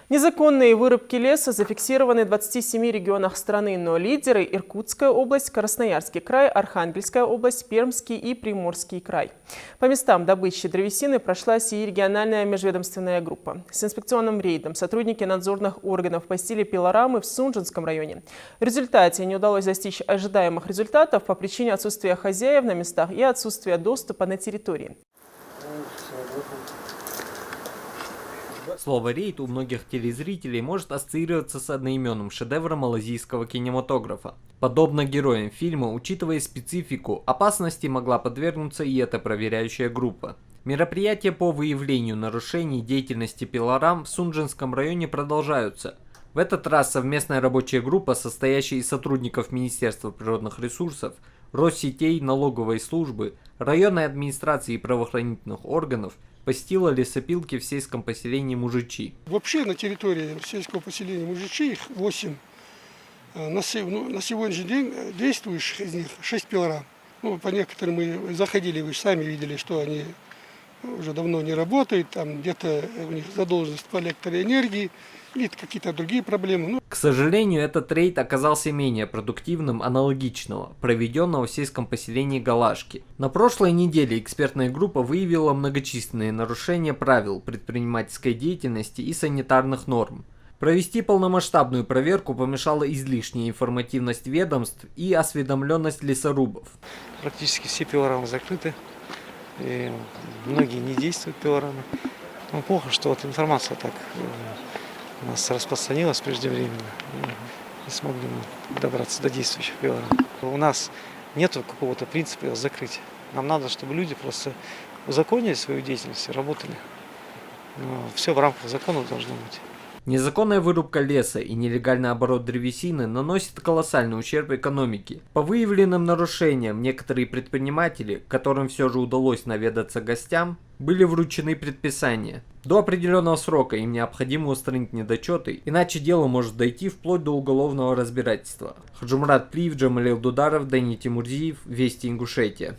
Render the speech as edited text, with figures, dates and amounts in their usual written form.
Незаконные вырубки леса зафиксированы в 27 регионах страны, но лидеры – Иркутская область, Красноярский край, Архангельская область, Пермский и Приморский край. По местам добычи древесины прошлась и региональная межведомственная группа. С инспекционным рейдом сотрудники надзорных органов посетили пилорамы в Сунжинском районе. В результате не удалось достичь ожидаемых результатов по причине отсутствия хозяев на местах и отсутствия доступа на территории. Слово «рейд» у многих телезрителей может ассоциироваться с одноименным шедевром малайзийского кинематографа. Подобно героям фильма, учитывая специфику, опасности могла подвергнуться и эта проверяющая группа. Мероприятия по выявлению нарушений деятельности пилорам в Сунжинском районе продолжаются. В этот раз совместная рабочая группа, состоящая из сотрудников Министерства природных ресурсов, Россетей, налоговой службы, районной администрации и правоохранительных органов, посетила лесопилки в сельском поселении Мужичи. Вообще на территории сельского поселения Мужичи их 8. На сегодняшний день действующих из них 6 пилорам. По некоторым мы заходили, вы сами видели, что они уже давно не работают, там где-то у них задолженность по электроэнергии, или какие-то другие проблемы. К сожалению, этот рейд оказался менее продуктивным аналогичного, проведенного в сельском поселении Галашки. На прошлой неделе экспертная группа выявила многочисленные нарушения правил предпринимательской деятельности и санитарных норм. Провести полномасштабную проверку помешала излишняя информативность ведомств и осведомленность лесорубов. Практически все пилорамы закрыты, и многие не действуют пилорамы. Но плохо, что вот информация так у нас распространилась преждевременно, и не смогли мы добраться до действующих пилорам. У нас нет какого-то принципа закрытия. Нам надо, чтобы люди просто узаконили свою деятельность и работали. Но все в рамках закона должно быть. Незаконная вырубка леса и нелегальный оборот древесины наносит колоссальный ущерб экономике. По выявленным нарушениям некоторые предприниматели, которым все же удалось наведаться гостям, были вручены предписания. До определенного срока им необходимо устранить недочеты, иначе дело может дойти вплоть до уголовного разбирательства. Хаджумрат Плиев, Джамалил Дударов, Дани Тимурзиев, Вести Ингушетия.